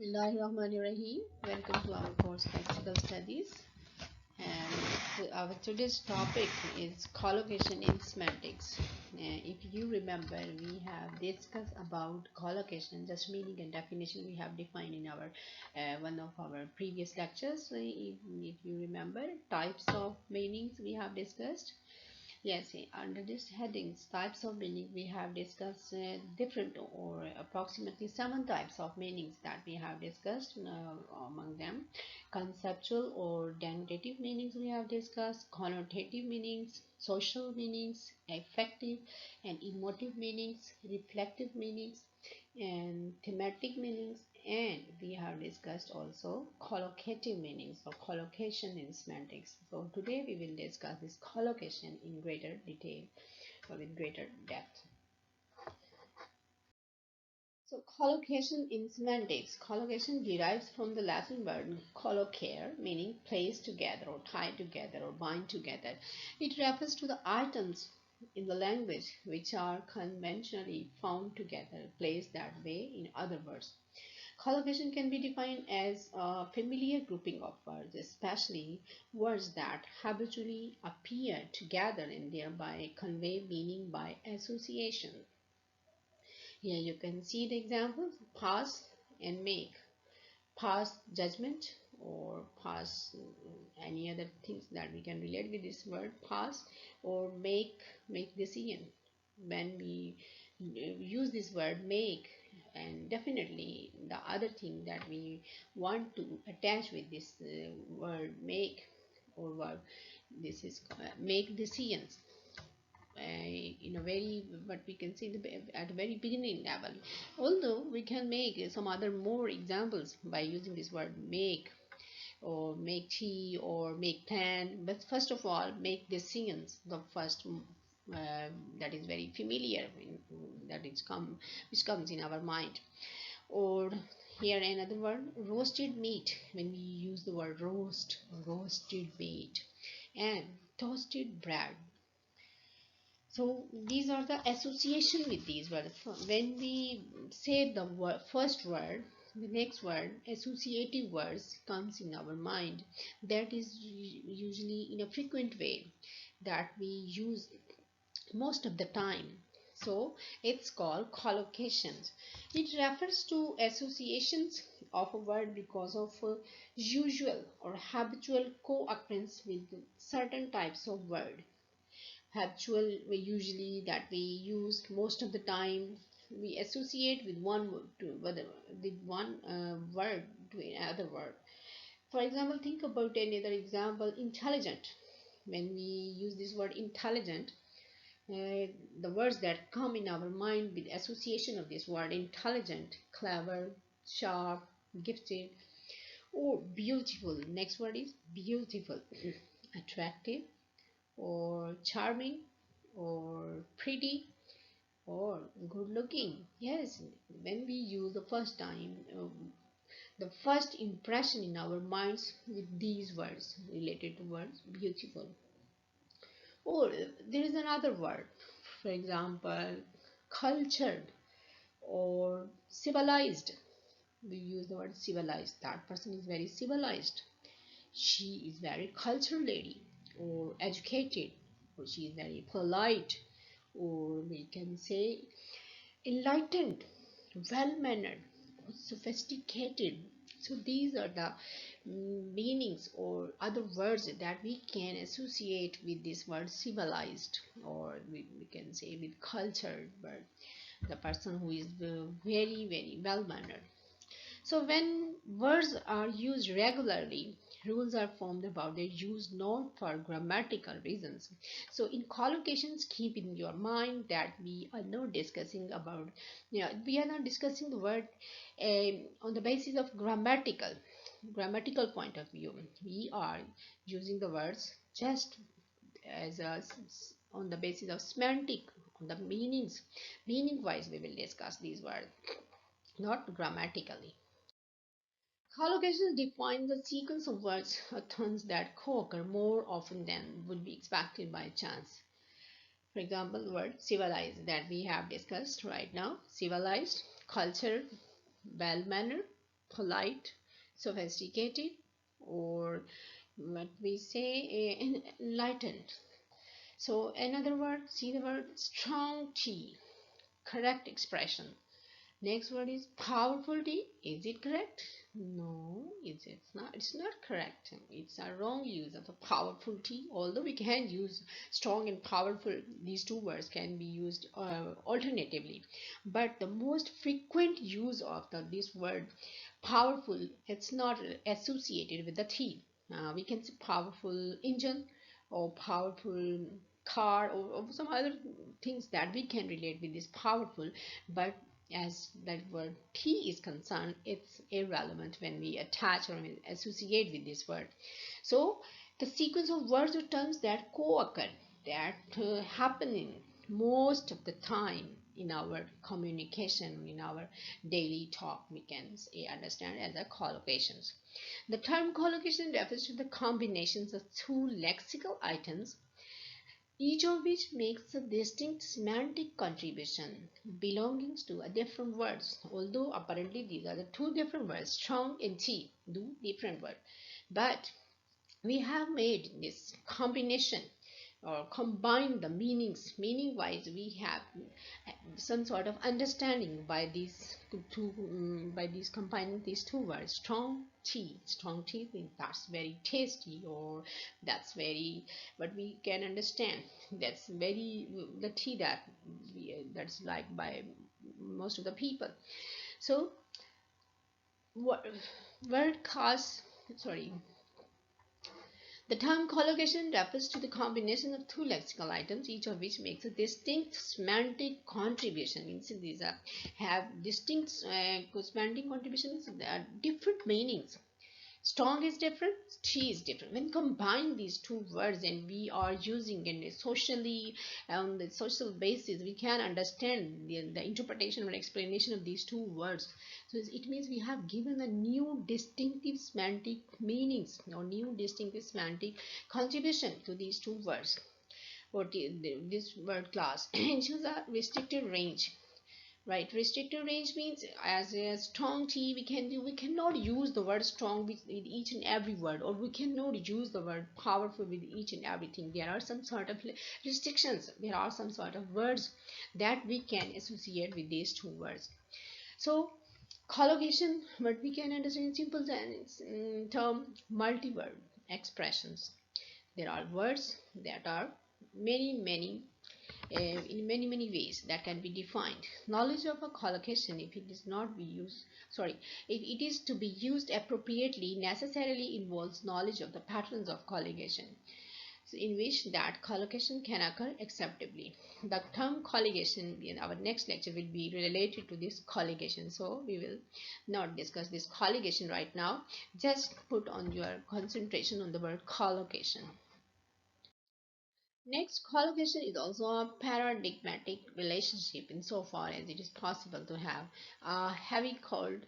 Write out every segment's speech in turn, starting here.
Bismillahirrahmanirrahim. Welcome to our course Lexical Studies. And our today's topic is collocation in semantics. If you remember, we have discussed about collocation, just meaning and definition we have defined in our one of our previous lectures. So if you remember, types of meanings we have discussed. Yes, under this headings, types of meaning, we have discussed different or approximately 7 types of meanings that we have discussed among them. Conceptual or denotative meanings we have discussed, connotative meanings, social meanings, affective and emotive meanings, reflective meanings, and thematic meanings, and we have discussed also collocative meanings or collocation in semantics. So today we will discuss this collocation in greater detail or with greater depth. So collocation in semantics, collocation derives from the Latin word collocare, meaning place together or tie together or bind together. It refers to the items in the language which are conventionally found together, placed that way, in other words. Collocation can be defined as a familiar grouping of words, especially words that habitually appear together and thereby convey meaning by association. Here you can see the examples: pass and make. Pass judgment or pass any other things that we can relate with this word pass, or make decision. When we use this word make, and definitely the other thing that we want to attach with this word make or verb, this is make decisions in a very, what we can see at a very beginning level. Although we can make some other more examples by using this word make, or make tea, or make plan, but first of all make decisions, the first that is very familiar that is which comes in our mind. Or here another word, roasted meat, when we use the word roasted meat, and toasted bread. So these are the association with these words. So when we say the first word, the next word, associative words comes in our mind. That is usually in a frequent way that we use most of the time. So it's called collocations. It refers to associations of a word because of usual or habitual co-occurrence with certain types of word. Habitual, we usually that we use most of the time, we associate with one word to with one word to another word. For example, think about another example, intelligent. When we use this word intelligent, the words that come in our mind with association of this word intelligent: clever, sharp, gifted. Or beautiful, next word is beautiful, attractive, or charming, or pretty, or good looking. Yes, when we use the first time, the first impression in our minds with these words, related to words beautiful. Or there is another word, for example, cultured or civilized. We use the word civilized, that person is very civilized, she is very cultured lady. Or educated, or she is very polite. Or we can say enlightened, well mannered, sophisticated. So these are the meanings or other words that we can associate with this word civilized, or we can say with cultured, but the person who is very well mannered. So when words are used regularly, rules are formed about their use, not for grammatical reasons. So in collocations, keep in your mind that we are not discussing about, we are not discussing the word on the basis of grammatical point of view. We are using the words just as on the basis of semantic, on the meaning wise we will discuss these words, not grammatically. Collocations define the sequence of words or terms that co-occur more often than would be expected by chance. For example, the word civilized that we have discussed right now. Civilized, cultured, well-mannered, polite, sophisticated, or what we say enlightened. So another word, see the word strong T, correct expression. Next word is powerful T. Is it correct? No, it's not. It's not correct. It's a wrong use of a powerful T. Although we can use strong and powerful, these two words can be used alternatively. But the most frequent use of this word powerful, it's not associated with the T. We can say powerful engine or powerful car, or some other things that we can relate with this powerful, but as that word T is concerned, it's irrelevant when we attach or associate with this word. So the sequence of words or terms that co-occur, that happen in most of the time in our communication, in our daily talk, we can say, understand as a collocations. The term collocation refers to the combinations of two lexical items, each of which makes a distinct semantic contribution belonging to a different words. Although apparently these are the two different words, strong and T, do different words, but we have made this combination or combine the meaning wise. We have some sort of understanding by these two, by these combining these two words, strong tea means that's very tasty, or that's very, but we can understand that's very the tea that that's liked by most of the people. So what word cause, sorry, the term collocation refers to the combination of two lexical items, each of which makes a distinct semantic contribution. Means these have distinct semantic contributions, different meanings. Strong is different, T is different. When combine these two words and we are using in a socially, on the social basis, we can understand the interpretation or explanation of these two words. So it means we have given a new distinctive semantic meanings or new distinctive semantic contribution to these two words or this word class. Ensures a restricted range. Right, restricted range means as a strong T we cannot use the word strong with each and every word, or we cannot use the word powerful with each and everything. There are some sort of restrictions. There are some sort of words that we can associate with these two words. So collocation, what we can understand in simple term, multi-word expressions. There are words that are many in many ways that can be defined. Knowledge of a collocation, if it is not be used, sorry, if it is to be used appropriately, necessarily involves knowledge of the patterns of collocation, so in which that collocation can occur acceptably. The term collocation in our next lecture will be related to this collocation, so we will not discuss this collocation right now. Just put on your concentration on the word collocation. Next, collocation is also a paradigmatic relationship insofar as it is possible to have a heavy cold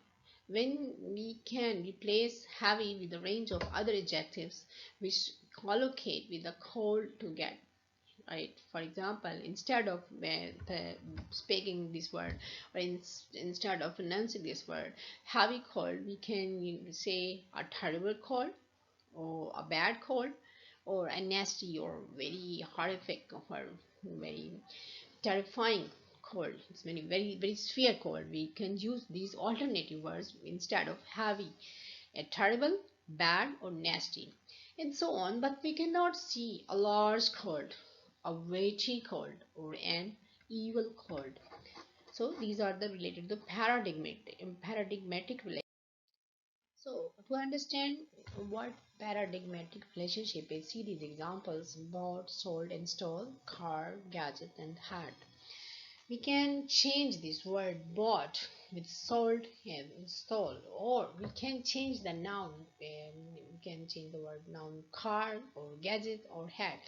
when we can replace heavy with a range of other adjectives which collocate with the cold to get right. For example, instead of speaking this word, or instead of pronouncing this word heavy cold, we can say a terrible cold or a bad cold or a nasty or very horrific or very terrifying cold. It's very severe cold. We can use these alternative words instead of heavy, a terrible, bad or nasty, and so on. But we cannot see a large cold, a weighty cold, or an evil cold. So these are the related to paradigmatic relationship. So, to understand what paradigmatic relationship is, see these examples: bought, sold, install, car, gadget, and hat. We can change this word bought with sold and install, or we can change the noun. We can change the word noun car or gadget or hat.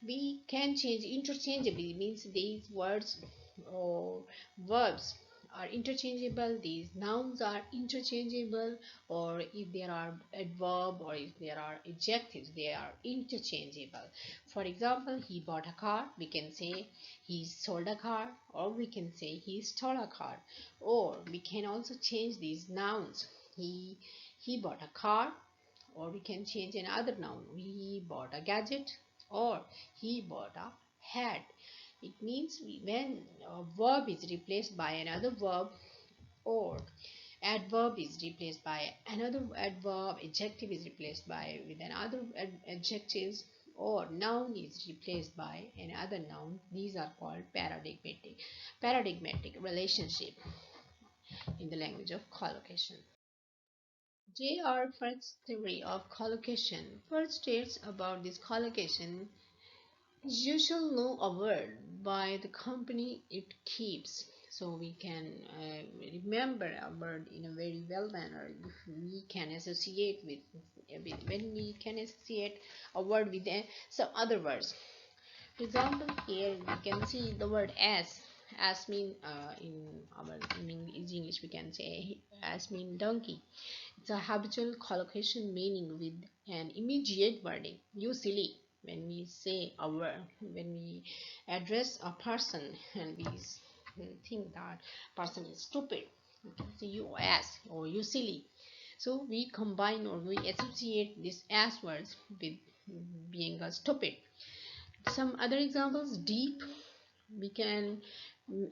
We can change interchangeably, means these words or verbs are interchangeable, these nouns are interchangeable, or if there are adverb or if there are adjectives, they are interchangeable. For example, he bought a car, we can say he sold a car, or we can say he stole a car. Or we can also change these nouns He he bought a car, or we can change another noun. He bought a gadget, or he bought a hat. It means when a verb is replaced by another verb, or adverb is replaced by another adverb, adjective is replaced by with another adjectives, or noun is replaced by another noun. These are called paradigmatic relationship in the language of collocation. J.R. Farhat's theory of collocation first states about this collocation: you shall know a word by the company it keeps. So we can remember a word in a very well manner if we can associate when we can associate a word with some other words. For example, here we can see the word as. As mean in English we can say as mean donkey. It's a habitual collocation meaning with an immediate wording. You silly. When we say a word, when we address a person and we think that person is stupid, we can say you ass or you silly. So we combine or we associate these ass words with being a stupid. Some other examples: deep. We can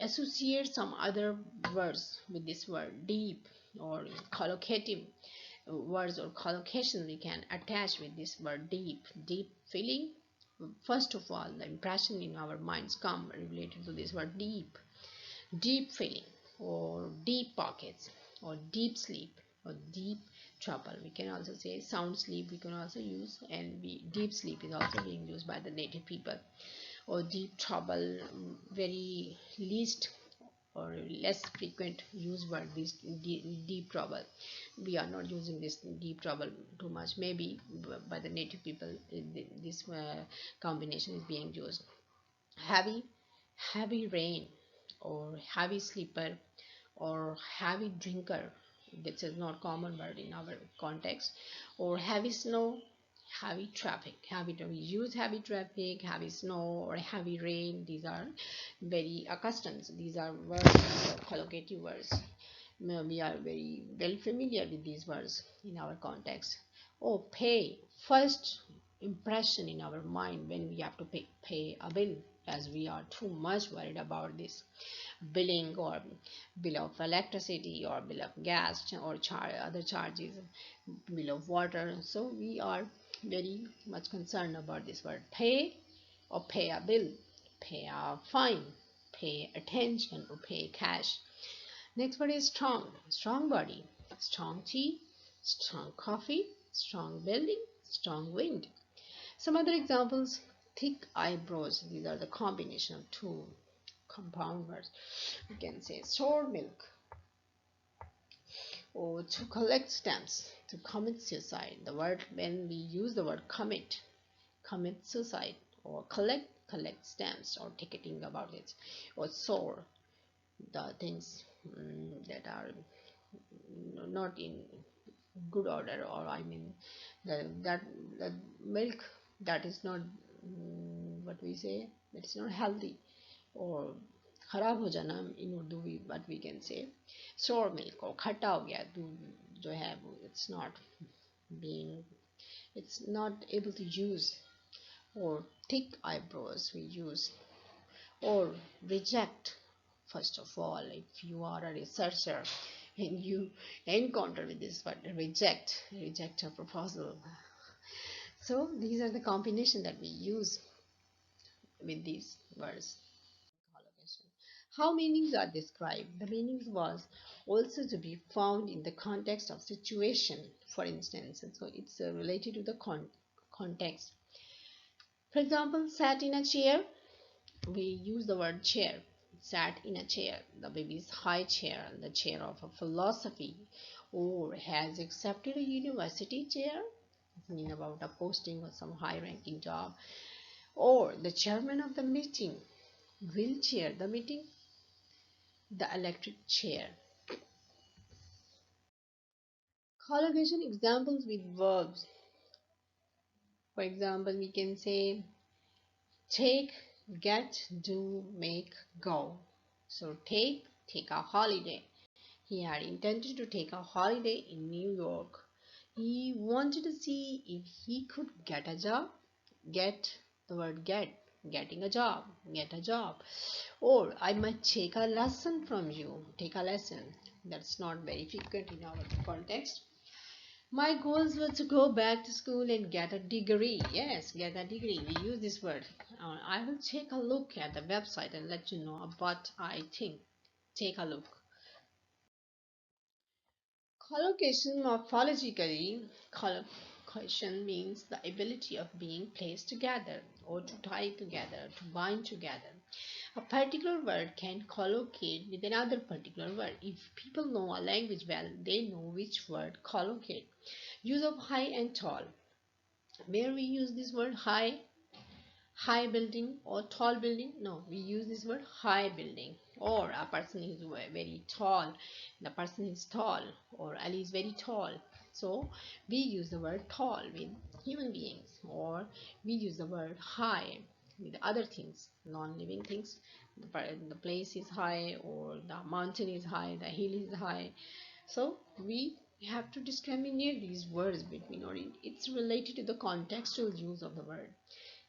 associate some other words with this word deep, or collocative words or collocation we can attach with this word deep feeling. First of all, the impression in our minds come related to this word deep feeling, or deep pockets, or deep sleep, or deep trouble. We can also say sound sleep we can also use, and deep sleep is also being used by the native people. Or deep trouble, very least or less frequent use word, this deep trouble. We are not using this deep trouble too much. Maybe by the native people this combination is being used. Heavy rain, or heavy sleeper, or heavy drinker. This is not common word in our context. Or heavy snow, heavy traffic. We use heavy traffic, heavy snow, or heavy rain. These are very accustomed. These are words, these are collocative words. We are very well familiar with these words in our context. Oh, pay. First impression in our mind when we have to pay a bill, as we are too much worried about this billing, or bill of electricity, or bill of gas, or other charges, bill of water. So we are very much concerned about this word pay, or pay a bill, pay a fine, pay attention, or pay cash. Next word is strong body, strong tea, strong coffee, strong building, strong wind. Some other examples: thick eyebrows. These are the combination of two compound words. We can say store milk, or to collect stamps, to commit suicide. The word, when we use the word commit suicide, or collect stamps, or ticketing about it. Or soar, the things that are not in good order, or I mean the milk that is not what we say, that is not healthy, or खराब हो जाना in Urdu what we can say. sour milk, or खट्टा हो गया दूध जो है वो it's not able to use. Or thick eyebrows we use. Or reject. First of all, if you are a researcher and you encounter with this word, reject a proposal. So these are the combination that we use with these words. How meanings are described? The meanings was also to be found in the context of situation, for instance. And so it's related to the context. For example, sat in a chair. We use the word chair. Sat in a chair. The baby's high chair, the chair of a philosophy. Or has accepted a university chair. Mean about a posting or some high-ranking job. Or the chairman of the meeting will chair the meeting. The electric chair. Collocation examples with verbs. For example, we can say take, get, do, make, go. So take a holiday. He had intended to take a holiday in New York. He wanted to see if he could get a job. Get, the word getting a job, get a job. Or I might take a lesson from you, take a lesson. That's not very frequent in our context. My goals were to go back to school and get a degree. Yes, get a degree. We use this word. I will take a look at the website and let you know what I think. Take a look. Collocation morphologically, collocation means the ability of being placed together or to tie together, to bind together. A particular word can collocate with another particular word. If people know a language well, they know which word collocate. Use of high and tall. Where we use this word high building or tall building, no, we use this word high building. Or a person is very tall, the person is tall, or Ali is very tall, so we use the word tall with human beings, or we use the word high with other things, non-living things. The place is high, or the mountain is high, the hill is high. So we have to discriminate these words between, or it's related to the contextual use of the word,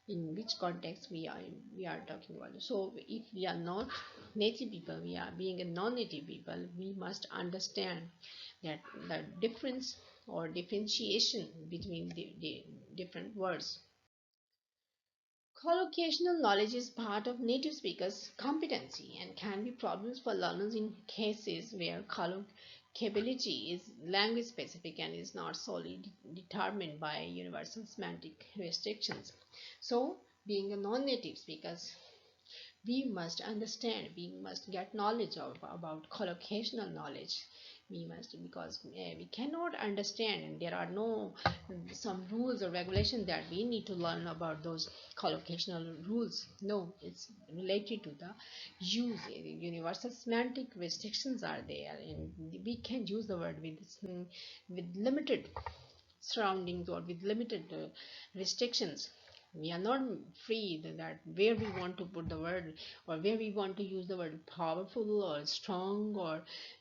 in which context we are talking about. So if we are not native people, we are being a non-native people, we must understand that the difference or differentiation between the different words. Collocational knowledge is part of native speakers' competency and can be problems for learners in cases where collocability is language specific and is not solely determined by universal semantic restrictions. So, being a non-native speakers, we must understand, we must get knowledge about collocational knowledge. We must, because we cannot understand, and there are no some rules or regulations that we need to learn about those collocational rules. No, it's related to the use. Universal semantic restrictions are there, and we can use the word with limited surroundings or with limited restrictions. We are not free that where we want to put the word, or where we want to use the word powerful or strong or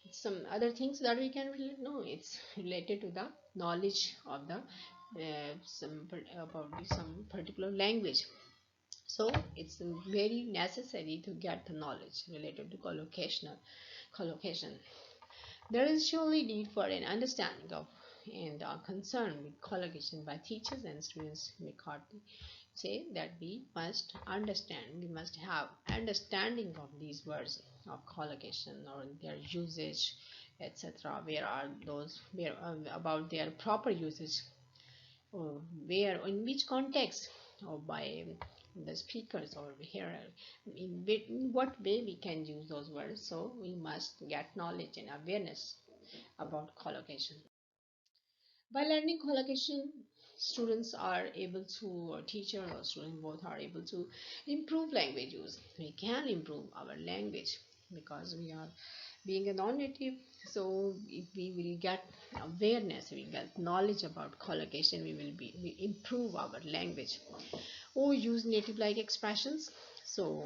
some other things that we can really know. It's related to the knowledge of the about some particular language. So it's very necessary to get the knowledge related to collocation. There is surely need for an understanding of and a concern with collocation by teachers and students. McCarthy say that we must understand, we must have understanding of these words of collocation or their usage, etc. Where are those, where about their proper usage, or where, in which context, or by the speakers over here, in what way we can use those words. So we must get knowledge and awareness about collocation. By learning collocation, students are able to, or teacher or student both are able to improve language use. We can improve our language because we are being a non-native. So if we will get awareness, we get knowledge about collocation, we improve our language. Or use native like expressions. So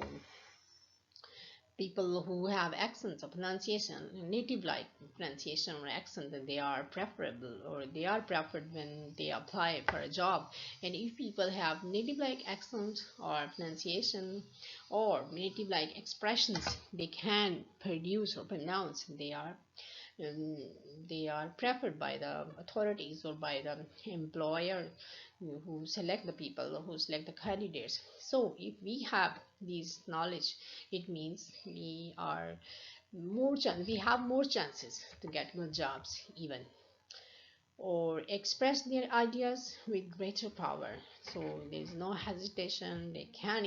people who have accents or pronunciation, native like pronunciation or accent, then they are preferable, or they are preferred when they apply for a job. And if people have native like accent or pronunciation or native like expressions, they can produce or pronounce, um, they are preferred by the authorities or by the employer who select the people, who select the candidates. So if we have this knowledge, it means we have more chances to get good jobs even, or express their ideas with greater power. So there is no hesitation, they can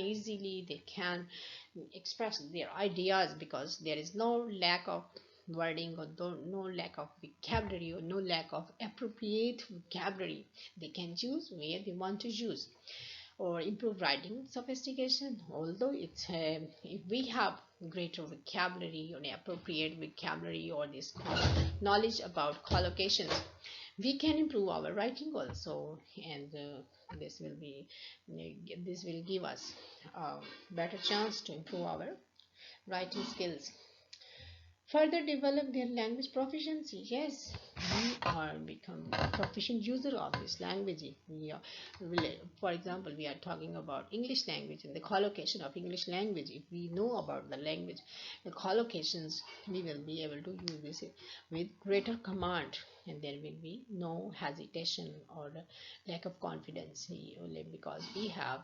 express their ideas because there is no lack of wording, or no lack of vocabulary, or no lack of appropriate vocabulary. They can choose where they want to use. Or improve writing sophistication, although it's if we have greater vocabulary or appropriate vocabulary, or this knowledge about collocations, we can improve our writing also. And this will be this will give us a better chance to improve our writing skills. further develop their language proficiency. Yes, we are become proficient user of this language. We are, for example, we are talking about English language and the collocation of English language. If we know about the language, the collocations, we will be able to use this with greater command, and there will be no hesitation or lack of confidence because we have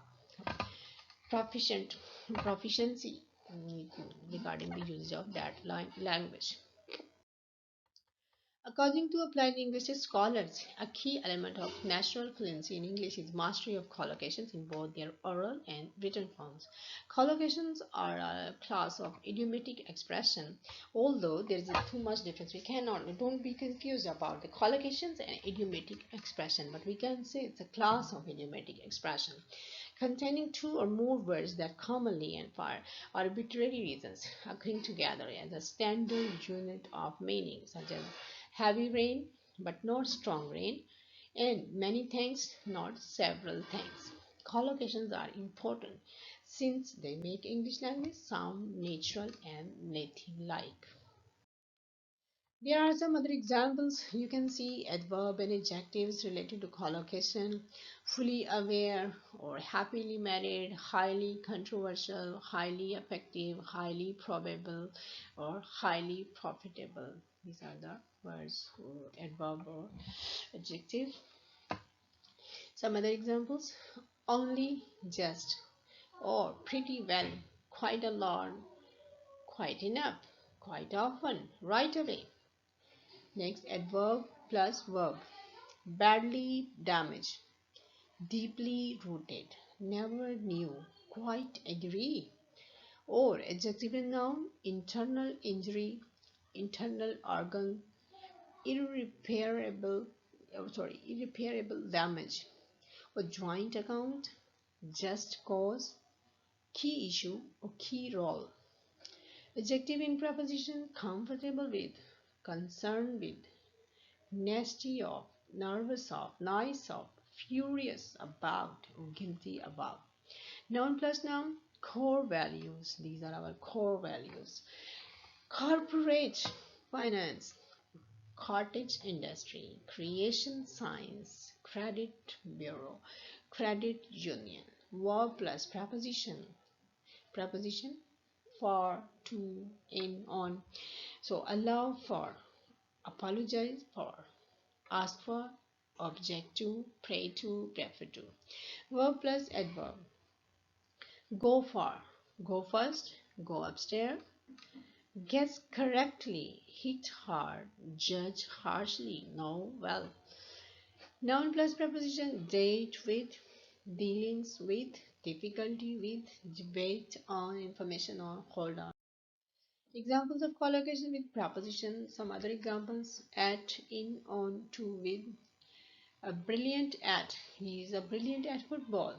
proficient proficiency regarding the usage of that language. According to applied linguistics scholars, a key element of natural fluency in English is mastery of collocations in both their oral and written forms. Collocations are a class of idiomatic expression, although there is too much difference. Don't be confused about the collocations and idiomatic expression, but we can say it's a class of idiomatic expression containing two or more words that commonly and for arbitrary reasons occurring together as a standard unit of meaning, such as heavy rain but not strong rain, and many things not several things. Collocations are important since they make English language sound natural and native like. There are some other examples. You can see adverb and adjectives related to collocation: fully aware or happily married, highly controversial, highly effective, highly probable, or highly profitable. These are the words or adverb or adjective. Some other examples: only, just, or pretty well, quite a lot, quite enough, quite often, right away. Next, adverb plus verb: badly damaged, deeply rooted, never knew, quite agree. Or adjective and noun: internal injury, internal organ, irreparable, irreparable damage, or joint account, just cause, key issue, or key role. Adjective in preposition: comfortable with, concerned with, nasty of, nervous of, nice of, furious about, guilty about. Noun plus noun: core values. These are our core values: corporate finance, cottage industry, creation science, credit bureau, credit union. Verb plus preposition: preposition: for, to, in, on. So allow for, apologize for, ask for, object to, pray to, prefer to. Verb plus adverb: go for, go first, go upstairs, guess correctly, hit hard, judge harshly, know well. Noun plus preposition: date with, dealings with, difficulty with, debate on, information on, hold on. Examples of collocation with preposition. Some other examples: at, in, on, to, with. A brilliant at, he is a brilliant at football.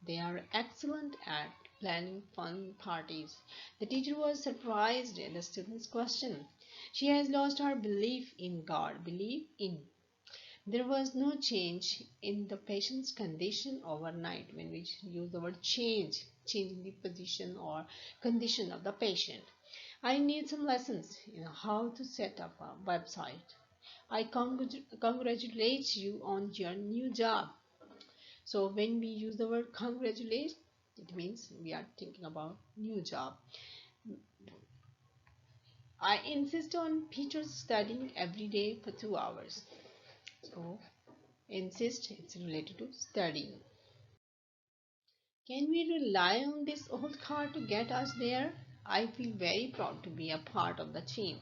They are excellent at planning fun parties. The teacher was surprised at the student's question. She has lost her belief in God. Belief in. There was no change in the patient's condition overnight. When we use the word change, changing the position or condition of the patient. I need some lessons in how to set up a website. I congratulate you on your new job. So when we use the word congratulate, it means we are thinking about new job. I insist on Peter studying every day for 2 hours. So insist, it's related to studying. Can we rely on this old car to get us there? I feel very proud to be a part of the team.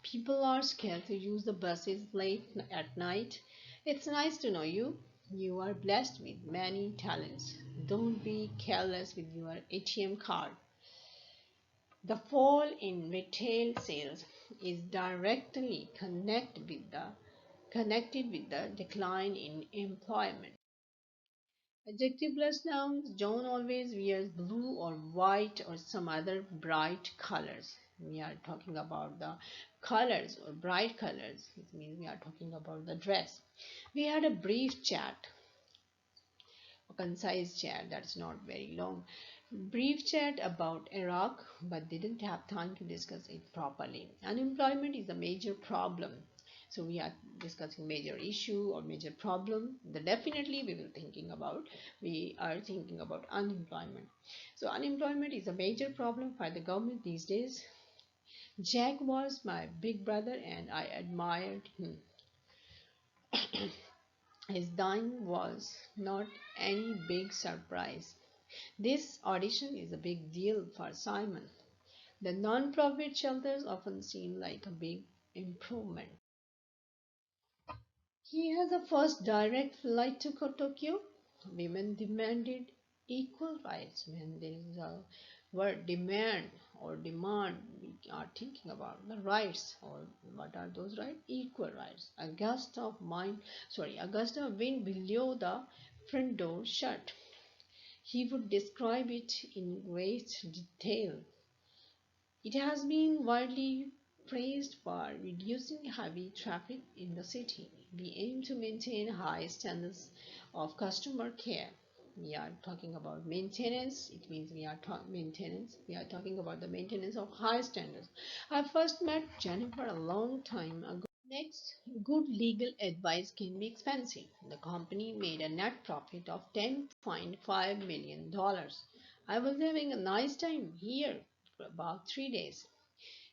People are scared to use the buses late at night. It's nice to know you. You are blessed with many talents. Don't be careless with your ATM card. The fall in retail sales is directly connected with the decline in employment. Adjective plus nouns: John always wears blue or white or some other bright colors. We are talking about the colors or bright colors. It means we are talking about the dress. We had a brief chat a concise chat that's not very long. Brief chat about Iraq, but didn't have time to discuss it properly. Unemployment is a major problem. So we are discussing major issue or major problem. That definitely we are thinking about unemployment. So unemployment is a major problem for the government these days. Jack was my big brother and I admired him. His dying was not any big surprise. This audition is a big deal for Simon. The non-profit shelters often seem like a big improvement. He has a first direct flight to Tokyo. Women demanded equal rights. When there is a word demand or demand, we are thinking about the rights. Or what are those rights? Equal rights. A gust of wind below the front door shut. He would describe it in great detail. It has been widely praised for reducing heavy traffic in the city. We aim to maintain high standards of customer care. We are talking about maintenance. It means we are maintenance. We are talking about the maintenance of high standards. I first met Jennifer a long time ago. Next, good legal advice can be expensive. The company made a net profit of $10.5 million. I was having a nice time here for about 3 days.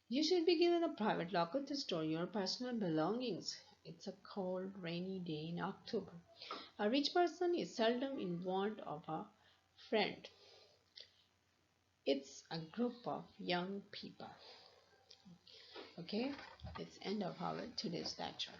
You should be given a private locker to store your personal belongings. It's a cold, rainy day in October. A rich person is seldom in want of a friend. It's a group of young people. Okay, it's end of our today's lecture.